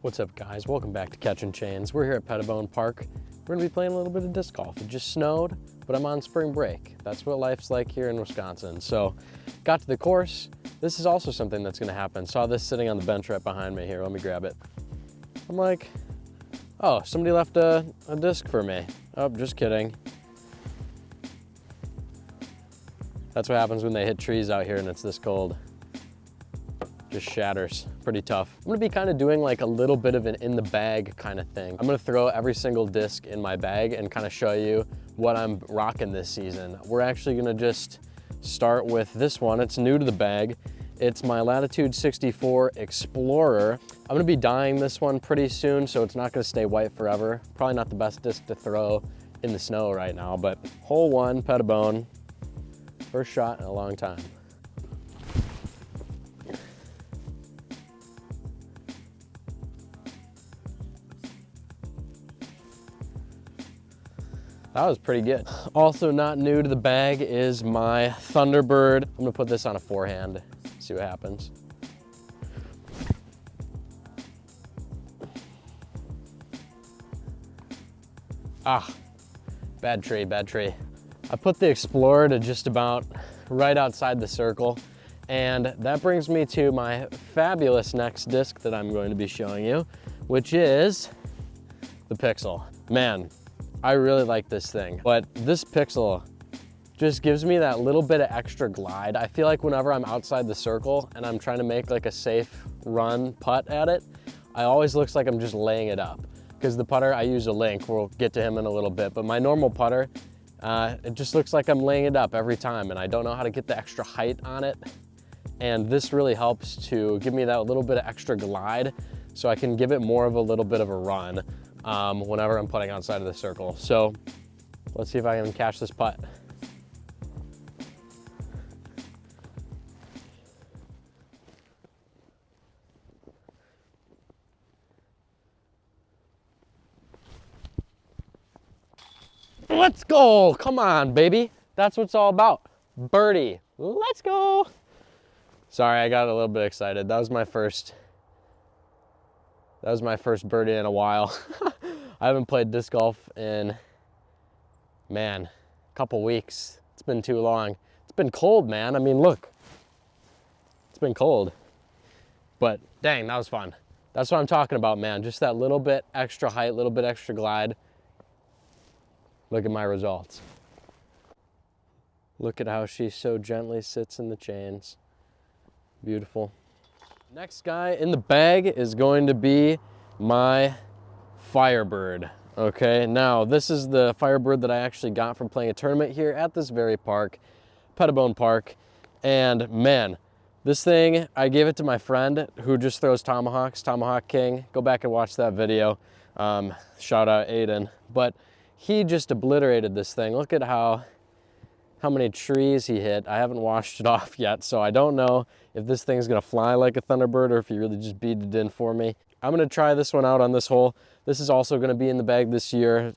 What's up, guys? Welcome back to Catching Chains. We're here at Pettibone Park. We're gonna be playing a little bit of disc golf. It just snowed, but I'm on spring break. That's what life's like here in Wisconsin. So, got to the course. This is also something that's gonna happen. Saw this sitting on the bench right behind me here. Let me grab it. I'm like, oh, somebody left a disc for me. Oh, just kidding. That's what happens when they hit trees out here and it's this cold. Just shatters, pretty tough. I'm gonna be kind of doing like a little bit of an in the bag kind of thing. I'm gonna throw every single disc in my bag and kind of show you what I'm rocking this season. We're actually gonna just start with this one. It's new to the bag. It's my Latitude 64 Explorer. I'm gonna be dyeing this one pretty soon, so it's not gonna stay white forever. Probably not the best disc to throw in the snow right now, but hole one, Pettibone. First shot in a long time. That was pretty good. Also not new to the bag is my Thunderbird. I'm gonna put this on a forehand, see what happens. Ah, bad tree, bad tree. I put the Explorer to just about right outside the circle, and that brings me to my fabulous next disc that I'm going to be showing you, which is the Pixel. Man, I really like this thing, but this Pixel just gives me that little bit of extra glide. I feel like whenever I'm outside the circle and I'm trying to make like a safe run putt at it, I always looks like I'm just laying it up. Because the putter, I use a Link, we'll get to him in a little bit, but my normal putter, it just looks like I'm laying it up every time and I don't know how to get the extra height on it. And this really helps to give me that little bit of extra glide so I can give it more of a little bit of a run whenever I'm putting outside of the circle. So let's see if I can catch this putt. Let's go, come on, baby. That's what it's all about. Birdie, let's go. Sorry, I got a little bit excited. That was my first birdie in a while. I haven't played disc golf in, man, a couple weeks. It's been too long. It's been cold, man. I mean, look, it's been cold. But dang, that was fun. That's what I'm talking about, man. Just that little bit extra height, little bit extra glide. Look at my results. Look at how she so gently sits in the chains. Beautiful. Next guy in the bag is going to be my Firebird. Okay, now this is the Firebird that I actually got from playing a tournament here at this very park, Pettibone Park. And man, this thing, I gave it to my friend who just throws tomahawks, Tomahawk King. Go back and watch that video. Shout out Aiden. But he just obliterated this thing. Look at how many trees he hit. I haven't washed it off yet, so I don't know if this thing's gonna fly like a Thunderbird or if he really just beat it in for me. I'm gonna try this one out on this hole. This is also gonna be in the bag this year,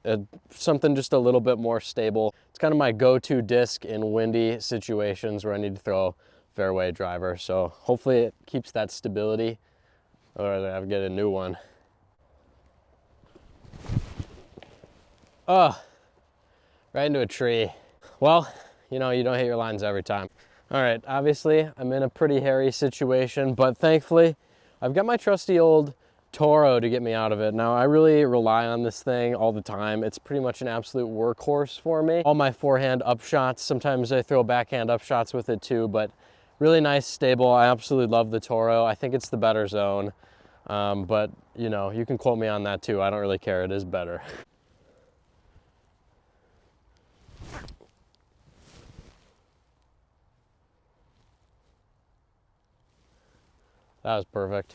something just a little bit more stable. It's kind of my go-to disc in windy situations where I need to throw fairway driver. So hopefully it keeps that stability or I get a new one. Oh, right into a tree. Well, you know, you don't hit your lines every time. All right, obviously I'm in a pretty hairy situation, but thankfully I've got my trusty old Toro to get me out of it. Now I really rely on this thing all the time. It's pretty much an absolute workhorse for me. All my forehand up shots, sometimes I throw backhand up shots with it too, but really nice, stable. I absolutely love the Toro. I think it's the better zone, but you know, you can quote me on that too. I don't really care, it is better. That was perfect.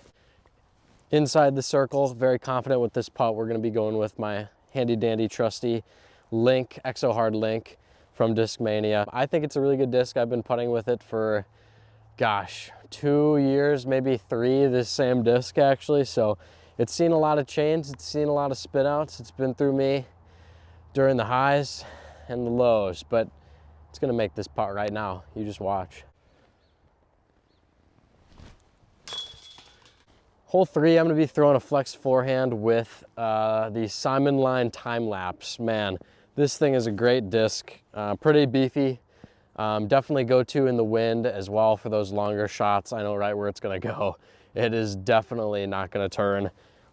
Inside the circle, very confident with this putt. We're gonna be going with my handy dandy trusty Link, Exo Hard Link from Discmania. I think it's a really good disc. I've been putting with it for, gosh, 2 years, maybe 3, this same disc actually. So it's seen a lot of chains, it's seen a lot of spit outs. It's been through me during the highs and the lows, but it's gonna make this putt right now. You just watch. Hole 3, I'm gonna be throwing a flex forehand with the Simon Line Time Lapse. Man, this thing is a great disc, pretty beefy. Definitely go to in the wind as well for those longer shots. I know right where it's gonna go. It is definitely not gonna turn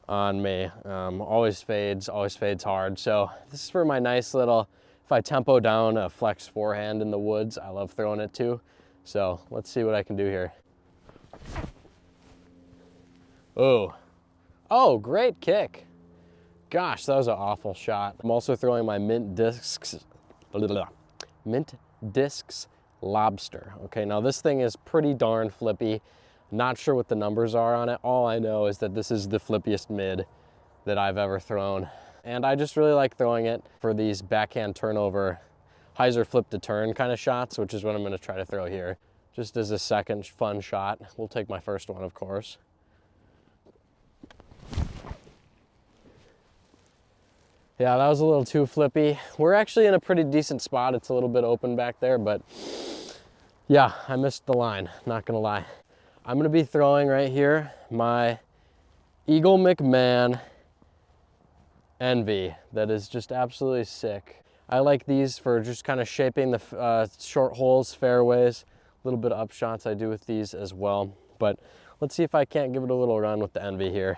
on me. Always fades hard. So this is for my nice little, if I tempo down a flex forehand in the woods, I love throwing it too. So let's see what I can do here. Oh, great kick. Gosh, that was an awful shot. I'm also throwing my Mint Discs Lobster. Okay, now this thing is pretty darn flippy. Not sure what the numbers are on it. All I know is that this is the flippiest mid that I've ever thrown. And I just really like throwing it for these backhand turnover, hyzer flip to turn kind of shots, which is what I'm gonna try to throw here. Just as a second fun shot. We'll take my first one, of course. Yeah, that was a little too flippy. We're actually in a pretty decent spot. It's a little bit open back there, but yeah, I missed the line, not gonna lie. I'm gonna be throwing right here my Eagle McMahon Envy that is just absolutely sick. I like these for just kind of shaping the short holes, fairways, a little bit of upshots I do with these as well. But let's see if I can't give it a little run with the Envy here.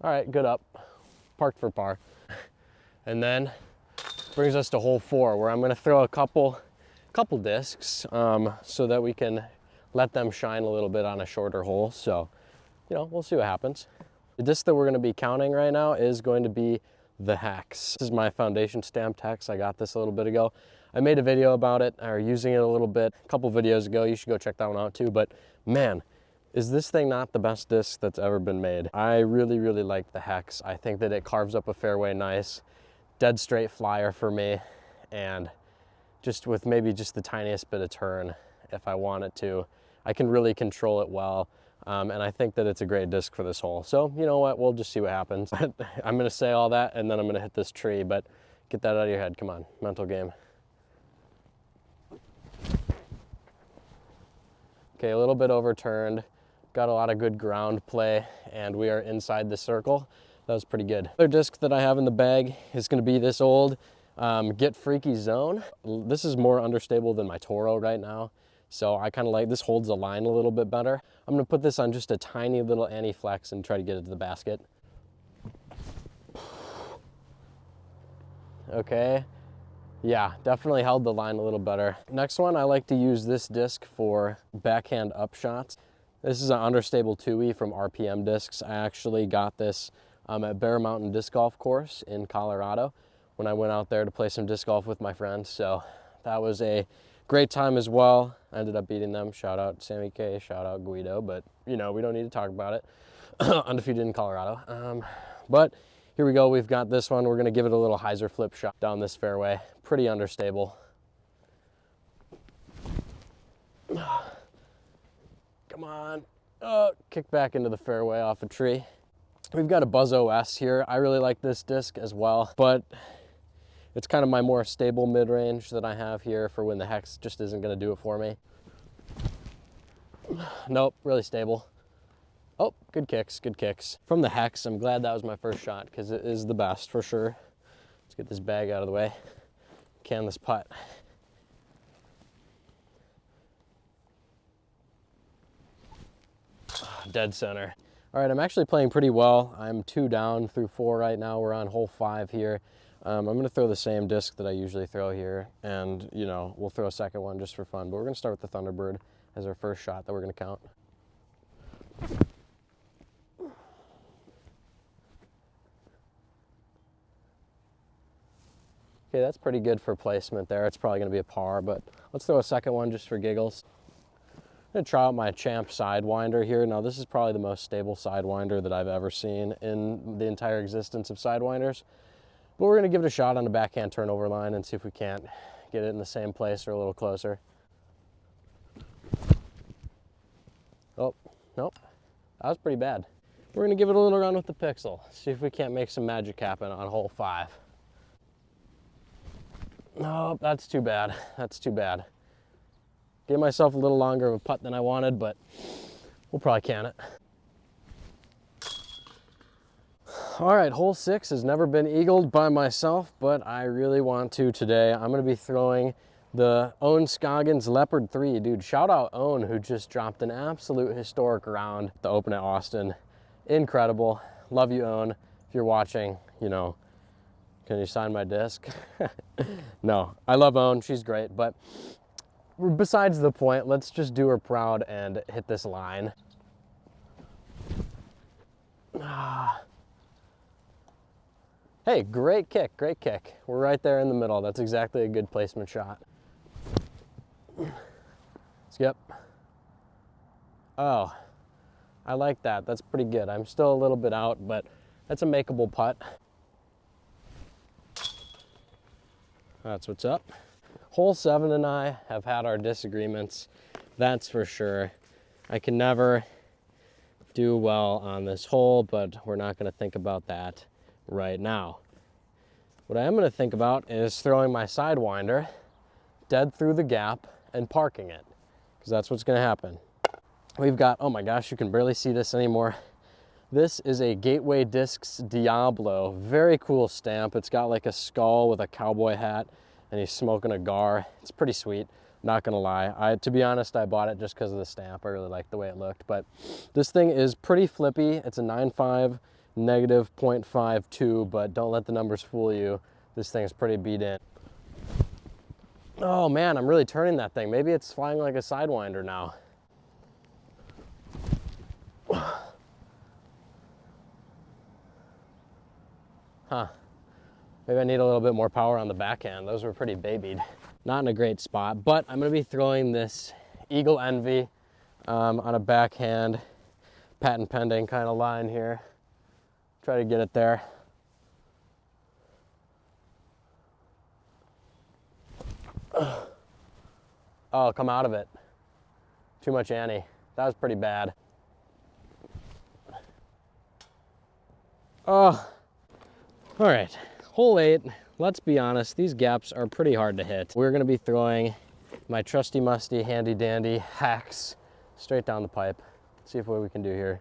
All right, good up, parked for par. And then brings us to hole 4, where I'm gonna throw a couple discs so that we can let them shine a little bit on a shorter hole. So, you know, we'll see what happens. The disc that we're gonna be counting right now is going to be the Hex. This is my foundation stamped Hex. I got this a little bit ago. I made a video about it, or using it a little bit, a couple videos ago. You should go check that one out too. But man, is this thing not the best disc that's ever been made? I really, really like the Hex. I think that it carves up a fairway nice, dead straight flyer for me, and just with maybe just the tiniest bit of turn, if I want it to, I can really control it well. And I think that it's a great disc for this hole. So you know what, we'll just see what happens. I'm gonna say all that and then I'm gonna hit this tree, but get that out of your head, come on, mental game. Okay, a little bit overturned. Got a lot of good ground play, and we are inside the circle. That was pretty good. Other disc that I have in the bag is gonna be this old Get Freaky Zone. This is more understable than my Toro right now, so I kind of like, this holds the line a little bit better. I'm gonna put this on just a tiny little anti-flex and try to get it to the basket. Okay, yeah, definitely held the line a little better. Next one, I like to use this disc for backhand up shots. This is an understable 2E from RPM Discs. I actually got this at Bear Mountain Disc Golf Course in Colorado when I went out there to play some disc golf with my friends. So that was a great time as well. I ended up beating them. Shout out Sammy K, shout out Guido, but you know, we don't need to talk about it. Undefeated in Colorado. But here we go, we've got this one. We're gonna give it a little hyzer flip shot down this fairway. Pretty understable. Come on. Kick back into the fairway off a tree. We've got a Buzz OS here. I really like this disc as well, but it's kind of my more stable mid-range that I have here for when the Hex just isn't gonna do it for me. Nope, really stable. Oh, good kicks, good kicks. From the Hex, I'm glad that was my first shot because it is the best for sure. Let's get this bag out of the way. Can this putt. Dead center. All right, I'm actually playing pretty well. I'm 2 down through 4 right now. We're on hole 5 here. I'm gonna throw the same disc that I usually throw here, and you know, we'll throw a second one just for fun, but we're gonna start with the Thunderbird as our first shot that we're gonna count. Okay, that's pretty good for placement there. It's probably gonna be a par, but let's throw a second one just for giggles. I'm gonna try out my Champ Sidewinder here. Now this is probably the most stable Sidewinder that I've ever seen in the entire existence of Sidewinders. But we're gonna give it a shot on the backhand turnover line and see if we can't get it in the same place or a little closer. Oh, nope, that was pretty bad. We're gonna give it a little run with the Pixel. See if we can't make some magic happen on hole 5. Nope, that's too bad, that's too bad. Gave myself a little longer of a putt than I wanted, but we'll probably can it. All right, hole 6 has never been eagled by myself, but I really want to today. I'm gonna be throwing the Owen Scoggins Leopard 3. Dude, shout out Owen, who just dropped an absolute historic round at the Open at Austin. Incredible. Love you, Owen. If you're watching, you know, can you sign my disc? No, I love Owen, she's great, but besides the point, let's just do her proud and hit this line. Hey, great kick, great kick. We're right there in the middle. That's exactly a good placement shot. Skip. Oh, I like that. That's pretty good. I'm still a little bit out, but that's a makeable putt. That's what's up. Hole 7 and I have had our disagreements, that's for sure. I can never do well on this hole, but we're not going to think about that right now. What I am going to think about is throwing my Sidewinder dead through the gap and parking it, because that's what's going to happen. We've got, oh my gosh, you can barely see this anymore. This is a Gateway Discs Diablo. Very cool stamp. It's got like a skull with a cowboy hat and he's smoking a gar. It's pretty sweet, not gonna lie. To be honest, I bought it just because of the stamp. I really liked the way it looked, but this thing is pretty flippy. It's a 9.5 negative 0.52, but don't let the numbers fool you. This thing is pretty beat in. Oh man, I'm really turning that thing. Maybe it's flying like a Sidewinder now. Huh. Maybe I need a little bit more power on the backhand. Those were pretty babied. Not in a great spot, but I'm gonna be throwing this Eagle Envy on a backhand, patent pending kind of line here. Try to get it there. Oh, come out of it. Too much Annie. That was pretty bad. Oh. All right, hole 8, let's be honest, these gaps are pretty hard to hit. We're gonna be throwing my trusty musty handy dandy hacks straight down the pipe. Let's see what we can do here.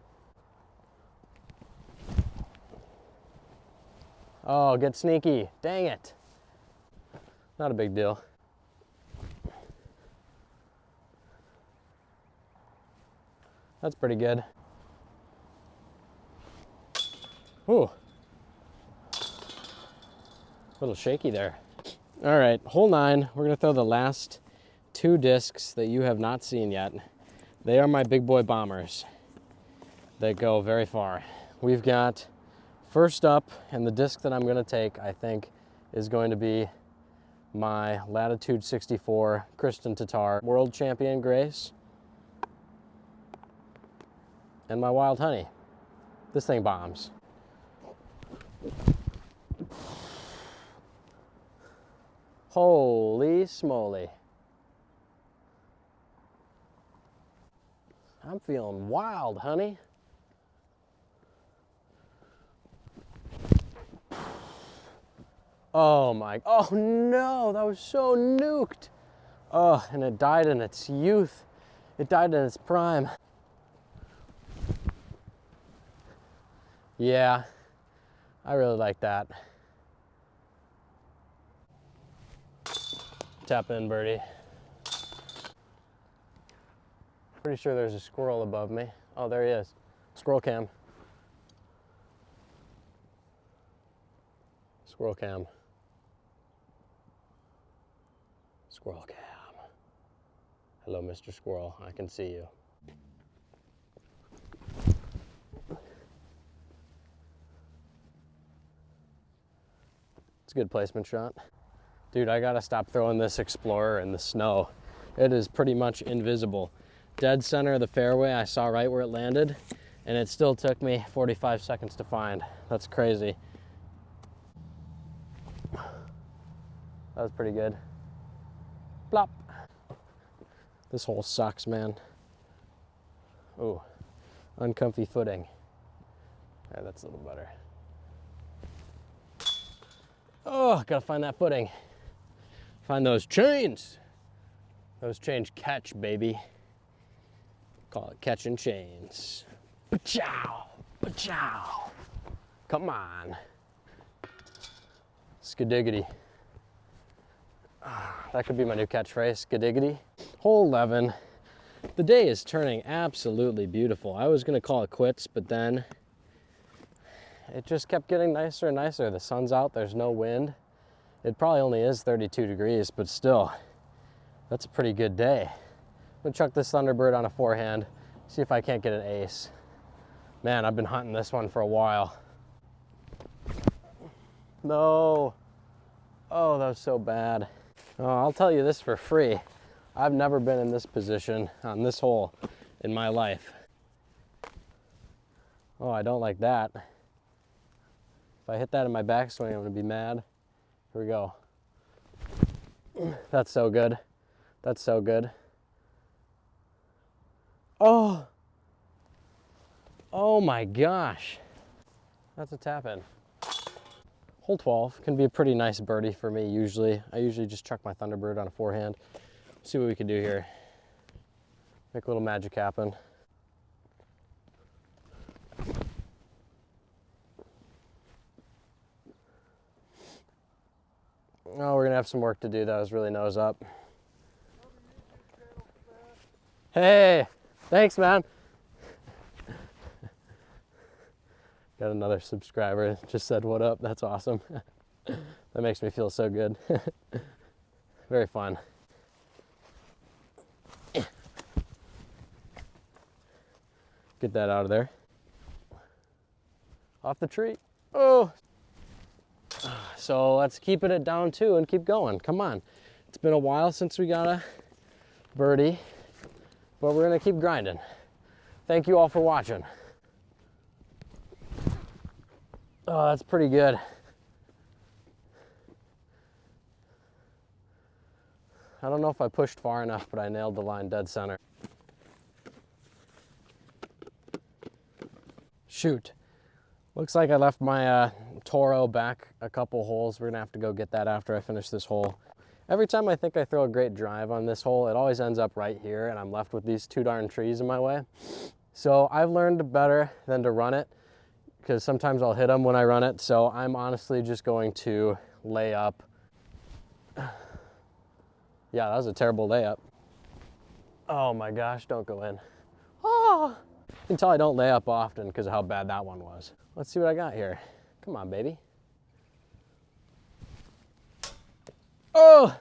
Oh, get sneaky, dang it. Not a big deal. That's pretty good. Ooh. A little shaky there. All right, hole 9, we're gonna throw the last 2 discs that you have not seen yet. They are my big boy bombers. They go very far. We've got first up, and the disc that I'm gonna take, I think, is going to be my Latitude 64 Kristin Tattar World Champion Grace and my Wild Honey. This thing bombs. Holy smoly. I'm feeling wild, honey. Oh my, oh no, that was so nuked. Oh, and it died in its youth. It died in its prime. Yeah, I really like that. Tap in, birdie. Pretty sure there's a squirrel above me. Oh, there he is. Squirrel cam. Squirrel cam. Squirrel cam. Hello, Mr. Squirrel. I can see you. It's a good placement shot. Dude, I gotta stop throwing this Explorer in the snow. It is pretty much invisible. Dead center of the fairway, I saw right where it landed, and it still took me 45 seconds to find. That's crazy. That was pretty good. Plop. This hole sucks, man. Ooh, uncomfy footing. Yeah, that's a little better. Oh, gotta find that footing. Find those chains. Those change catch, baby. Call it catching chains. Pachow, pachow. Come on. Skadiggity. That could be my new catchphrase, skadiggity. Hole 11. The day is turning absolutely beautiful. I was gonna call it quits, but then it just kept getting nicer and nicer. The sun's out, there's no wind. It probably only is 32 degrees, but still, that's a pretty good day. I'm gonna chuck this Thunderbird on a forehand, see if I can't get an ace. Man, I've been hunting this one for a while. No. Oh, that was so bad. Oh, I'll tell you this for free. I've never been in this position on this hole in my life. Oh, I don't like that. If I hit that in my backswing, I'm gonna be mad. Here we go. That's so good. That's so good. Oh. Oh my gosh. That's a tap in. Hole 12 can be a pretty nice birdie for me usually. I usually just chuck my Thunderbird on a forehand. See what we can do here. Make a little magic happen. Oh, we're gonna have some work to do. That was really nose up. Hey, thanks, man. Got another subscriber just said what up. That's awesome. That makes me feel so good. Very fun. Get that out of there. Off the tree. Oh. So let's keep it down too and keep going. Come on. It's been a while since we got a birdie, but we're gonna keep grinding. Thank you all for watching. Oh, that's pretty good. I don't know if I pushed far enough, but I nailed the line dead center. Shoot. Looks like I left my Toro back a couple holes. We're gonna have to go get that after I finish this hole. Every time I think I throw a great drive on this hole, it always ends up right here and I'm left with these two darn trees in my way. So I've learned better than to run it, because sometimes I'll hit them when I run it. So I'm honestly just going to lay up. Yeah, that was a terrible layup. Oh my gosh, don't go in. Oh, you can tell I don't lay up often because of how bad that one was. Let's see what I got here. Come on, baby. Oh!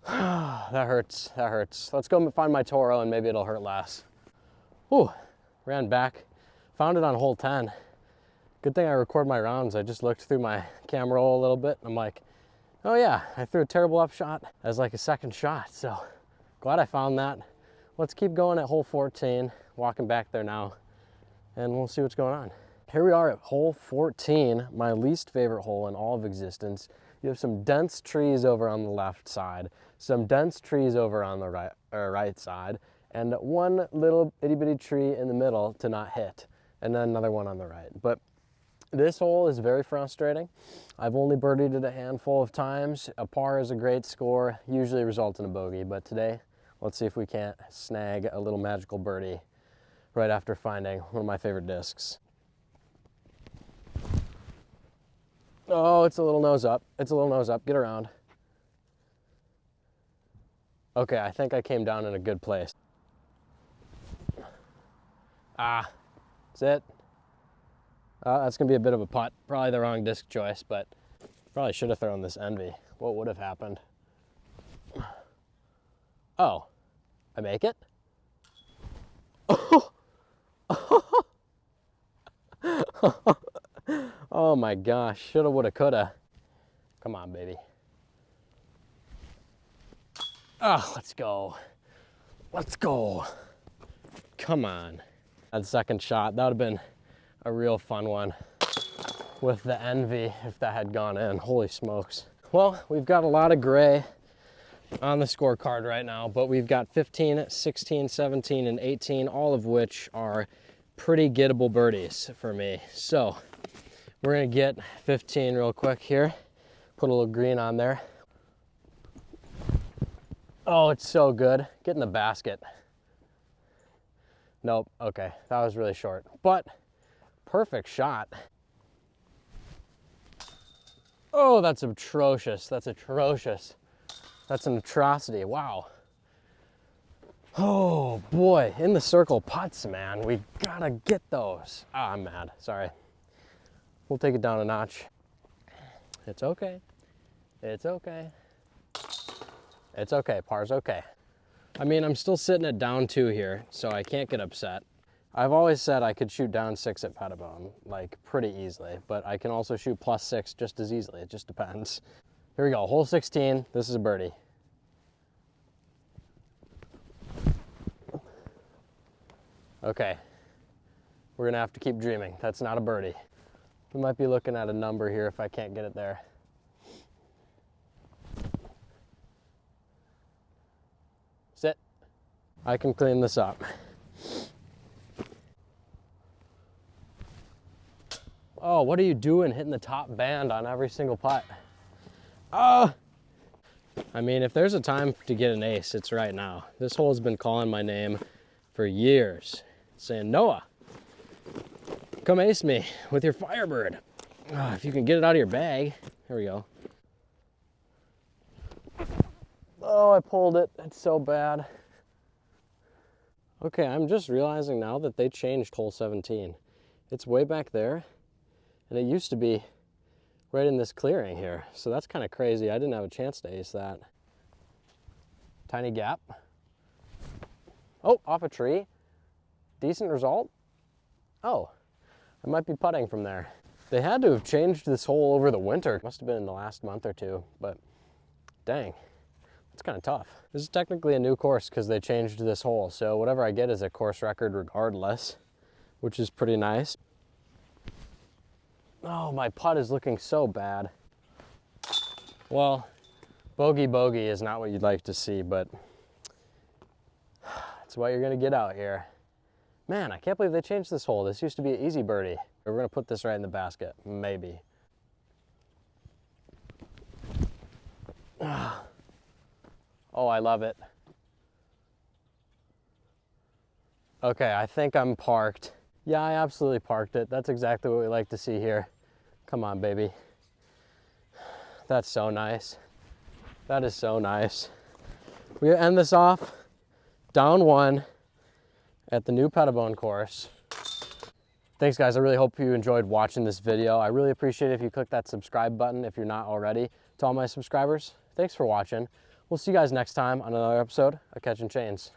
That hurts, that hurts. Let's go find my Toro and maybe it'll hurt less. Whew, ran back, found it on hole 10. Good thing I record my rounds. I just looked through my camera roll a little bit. I'm like, oh yeah, I threw a terrible upshot as like a second shot. So glad I found that. Let's keep going at hole 14, walking back there now, and we'll see what's going on. Here we are at hole 14, my least favorite hole in all of existence. You have some dense trees over on the left side, some dense trees over on the right side, and one little itty bitty tree in the middle to not hit, and then another one on the right. But this hole is very frustrating. I've only birdied it a handful of times. A par is a great score, usually results in a bogey, but today, let's see if we can't snag a little magical birdie right after finding one of my favorite discs. Oh, it's a little nose up. It's a little nose up. Get around. Okay, I think I came down in a good place. Ah, that's it. That's gonna be a bit of a putt. Probably the wrong disc choice, but probably should have thrown this Envy. What would have happened? Oh, I make it? Oh my gosh, shoulda, woulda, coulda. Come on, baby. Oh, let's go. Let's go. Come on. That second shot, that would have been a real fun one with the Envy if that had gone in. Holy smokes. Well, we've got a lot of gray on the scorecard right now, but we've got 15, 16, 17, and 18, all of which are pretty gettable birdies for me. So we're gonna get 15 real quick here. Put a little green on there. Oh, it's so good. Get in the basket. Nope, okay, that was really short, but perfect shot. Oh, that's atrocious, that's atrocious. That's an atrocity, wow. Oh boy, in the circle putts, man. We gotta get those. Ah, I'm mad, sorry. We'll take it down a notch. It's okay, it's okay. It's okay, par's okay. I mean, I'm still sitting at down 2 here, so I can't get upset. I've always said I could shoot down 6 at Pettibone, like pretty easily, but I can also shoot +6 just as easily, it just depends. Here we go, hole 16, this is a birdie. Okay, we're gonna have to keep dreaming. That's not a birdie. We might be looking at a number here if I can't get it there. Sit. I can clean this up. Oh, what are you doing hitting the top band on every single putt? Oh! I mean, if there's a time to get an ace, it's right now. This hole has been calling my name for years, saying, Noah, come ace me with your Firebird. Oh, if you can get it out of your bag. Here we go. Oh, I pulled it. It's so bad. Okay, I'm just realizing now that they changed hole 17. It's way back there, and it used to be right in this clearing here. So that's kind of crazy. I didn't have a chance to ace that. Tiny gap. Oh, off a tree. Decent result. Oh, I might be putting from there. They had to have changed this hole over the winter. Must have been in the last month or two, but dang, it's kind of tough. This is technically a new course because they changed this hole. So whatever I get is a course record regardless, which is pretty nice. Oh, my putt is looking so bad. Well, bogey bogey is not what you'd like to see, but it's what you're gonna get out here. Man, I can't believe they changed this hole. This used to be an easy birdie. We're gonna put this right in the basket, maybe. Oh, I love it. Okay, I think I'm parked. Yeah, I absolutely parked it. That's exactly what we like to see here. Come on, baby. That's so nice. That is so nice. We end this off down 1 at the new Pettibone course. Thanks guys, I really hope you enjoyed watching this video. I really appreciate it if you click that subscribe button if you're not already. To all my subscribers, thanks for watching. We'll see you guys next time on another episode of Catching Chains.